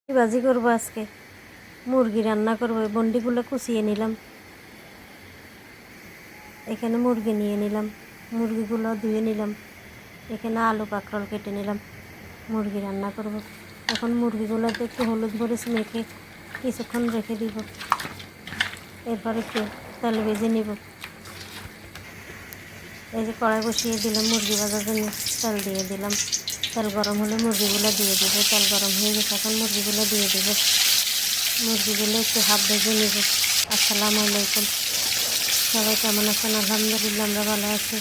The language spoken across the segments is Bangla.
ভাজি করবো আজকে, মুরগি রান্না করবো। বন্ডিগুলো কুচিয়ে নিলাম, এখানে মুরগি নিয়ে নিলাম, মুরগিগুলো ধুয়ে নিলাম, এখানে আলু কাঁকরোল কেটে নিলাম। মুরগি রান্না করব। এখন মুরগিগুলোতে একটু হলুদ মরিচ মেখে কিছুক্ষণ রেখে দিব, এরপর একটু তেল ভেজে নিব। এই যে কড়াই বসিয়ে দিলাম, মুরগি ভাজার জন্য তেল দিয়ে দিলাম। তেল গরম হলে মুরগিগুলো দিয়ে দিব। তেল গরম হয়ে গেছে, এখন মুরগিগুলো দিয়ে দিব। মুরগিগুলো একটু হাফ ভেজে নেব। আসসালামু আলাইকুম, সবাই কেমন আছেন? আলহামদুলিল্লাহ আমরা ভালো আছি।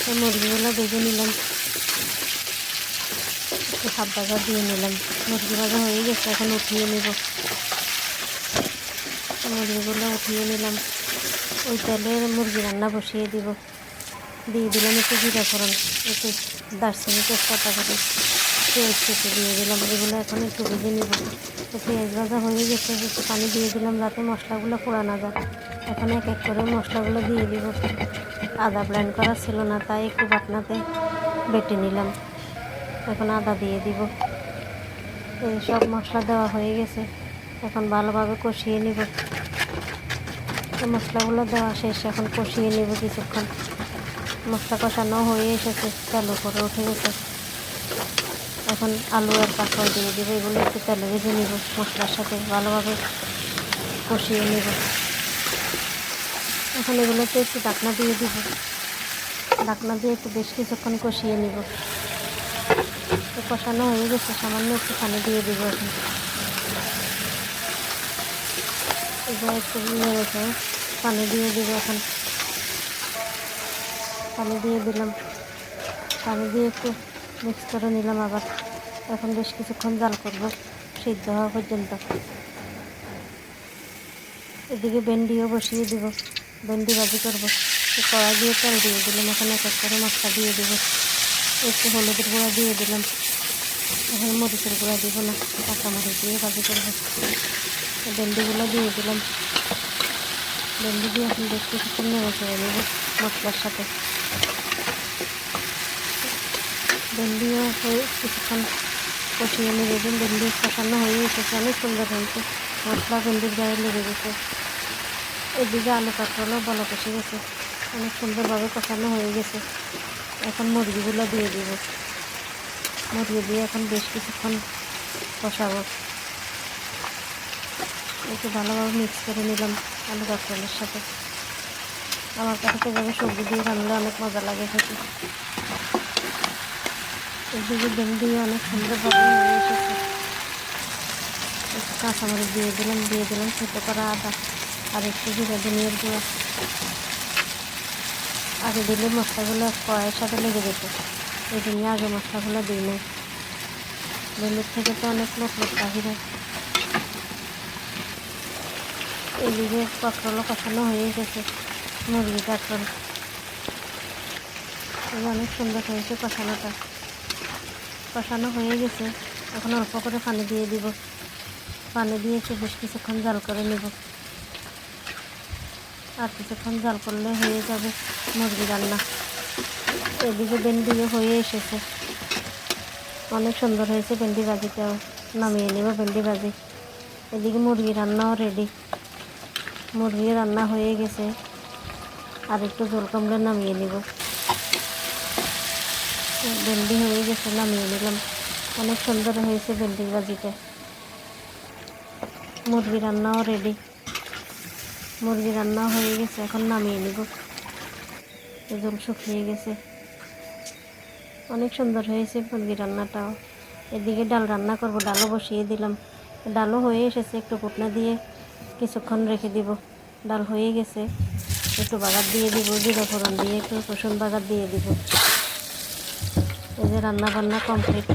তো মুরগিগুলো ভেজে নিলাম, একটু হাফ ভাজা দিয়ে নিলাম। মুরগি ভাজা হয়ে গেছে, এখন উঠিয়ে নেব। মুরগিগুলো উঠিয়ে নিলাম। ওই তেলে মুরগি রান্না বসিয়ে দিব। দিয়ে দিলাম একটু জিরা ফোড়ন, একটু দারচিনি, তেজপাতা করে পেঁয়াজ কেটে দিয়ে দিলাম। এগুলো এখন একটু ভেজে নিব। তো পেঁয়াজ ভাজা হয়ে গেছে, একটু পানি দিয়ে দিলাম যাতে মশলাগুলো পোড়ানো যায়। এখন এক এক করে মশলাগুলো দিয়ে দিব। আদা ব্লেন্ড করা ছিল না, তাই একটু বাটনাতে বেটে নিলাম। এখন আদা দিয়ে দিব। এই সব মশলা দেওয়া হয়ে গেছে, এখন ভালোভাবে কষিয়ে নিব। তো মশলাগুলো দেওয়া শেষ, এখন কষিয়ে নেব কিছুক্ষণ। মশলা কষানো হয়ে এসেছে, তেল উপরে উঠে গেছে। এখন আলু আর কাঁকরোল দিয়ে দেবো। এগুলো একটু তেলে ভেজে নিব, মশলার সাথে ভালোভাবে কষিয়ে নেব। এখন এগুলোতে একটু ঢাকনা দিয়ে দিব। ঢাকনা দিয়ে একটু বেশ কিছুক্ষণ কষিয়ে নিব। তো কষানো হয়ে গেছে, সামান্য একটু পানি দিয়ে দিব। এখন এগুলো একটু নেড়েছে, পানি দিয়ে দিব। এখন পানি দিয়ে দিলাম, পানি দিয়ে একটু মিক্স করে নিলাম আবার। এখন বেশ কিছুক্ষণ জাল করব, সিদ্ধ হওয়া পর্যন্ত। এদিকে ভেন্ডিও বসিয়ে দিব, ভেন্ডি ভাজি করবো। কড়াই দিয়ে তেল দিয়ে দিলাম, এখন এক এক করে মশলা দিয়ে দিব। একটু হলুদের গুঁড়া দিয়ে দিলাম। এখন মরিচের গুঁড়া দিব না, কাঁচা মরিচ দিয়ে ভাজি করবো। ভেন্ডিগুলো দিয়ে দিলাম। ভেন্ডি দিয়ে এখন বেশ কিছুক্ষণ নেড়ে চেড়ে নেব মশলার সাথে। ভেন্ডিও হয়ে কিছুক্ষণ কষিয়ে নেবে। ভেন্ডি কষানো হয়ে এসেছে, অনেক সুন্দর হয়েছে। মশলা ভেন্ডির গায়ে লেগে গেছে। এদিকে আলু কাঁকরোলও ভালো কষে গেছে, অনেক সুন্দরভাবে কষানো হয়ে গেছে। এখন মুরগিগুলো দিয়ে দিব। মুরগি দিয়ে এখন বেশ কিছুক্ষণ কষাবো। একটু ভালোভাবে মিক্স করে নিলাম আলু কাঁকরোলের সাথে। আমার কাছে তো এভাবে সবজি দিয়ে রান্নালে অনেক মজা লাগে খেতে। এদিকে ভেন্ডি অনেক সুন্দরভাবে হয়ে এসেছে। একটু কাঁচামরিচ দিয়ে দিলাম ছোটো করা আদা আর একটু জিরা ধনিয়ার গুঁড়া। আগে দিলে মশলাগুলো কড়াইয়ের সাথে লেগে যেত, এই জন্য আগে মশলাগুলো দিই নাই। ভেন্ডির থেকে তো অনেক লোক বাহিরে। এদিকে কাঁকরোলও কষানো হয়ে গেছে, মুরগি কাঁকরোল অনেক সুন্দর হয়েছে। কষানো হয়ে গেছে, এখন অল্প করে পানি দিয়ে দিব। পানি দিয়ে একটু বেশ কিছুক্ষণ জাল করে নেব। আর কিছুক্ষণ জাল করলে হয়ে যাবে মুরগি রান্না। এদিকে ভেন্ডিও হয়ে এসেছে, অনেক সুন্দর হয়েছে। ভেন্ডি ভাজিটাও নামিয়ে নেব, ভেন্ডি ভাজি। এদিকে মুরগি রান্নাও রেডি, মুরগি রান্না হয়ে গেছে। আর একটু ঝোল কমলে নামিয়ে নেব। ভেন্ডি হয়ে গেছে, নামিয়ে নিলাম। অনেক সুন্দর হয়েছে ভেন্ডির ভাজিটা। মুরগি রান্নাও রেডি, মুরগি রান্নাও হয়ে গেছে, এখন নামিয়ে নিব। ঝোল শুকিয়ে গেছে, অনেক সুন্দর হয়েছে মুরগি রান্নাটাও। এদিকে ডাল রান্না করব, ডালও বসিয়ে দিলাম। ডালও হয়ে এসেছে, একটু কুটনা দিয়ে কিছুক্ষণ রেখে দিব। ডাল হয়ে গেছে, একটু বাগার দিয়ে দিব, জিরা ফোড়ন দিয়ে একটু রসুন বাগার দিয়ে দিব। এই যে রান্না বান্না কমপ্লিট,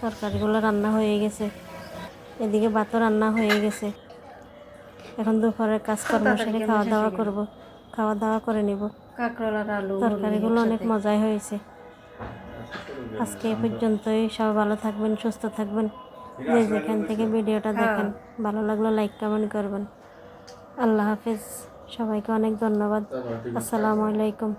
তরকারিগুলো রান্না হয়ে গেছে। এদিকে ভাতও রান্না হয়ে গেছে। এখন দুপুরের কাজকর্ম সেরে খাওয়া দাওয়া করে নিব। কাঁকরোল আর আলু তরকারিগুলো অনেক মজাই হয়েছে। আজকে এ পর্যন্তই। সব ভালো থাকবেন, সুস্থ থাকবেন। যে যেখান থেকে ভিডিওটা দেখেন, ভালো লাগলে লাইক কমেন্ট করবেন। আল্লাহ হাফেজ, সবাইকে অনেক ধন্যবাদ। আসসালামু আলাইকুম।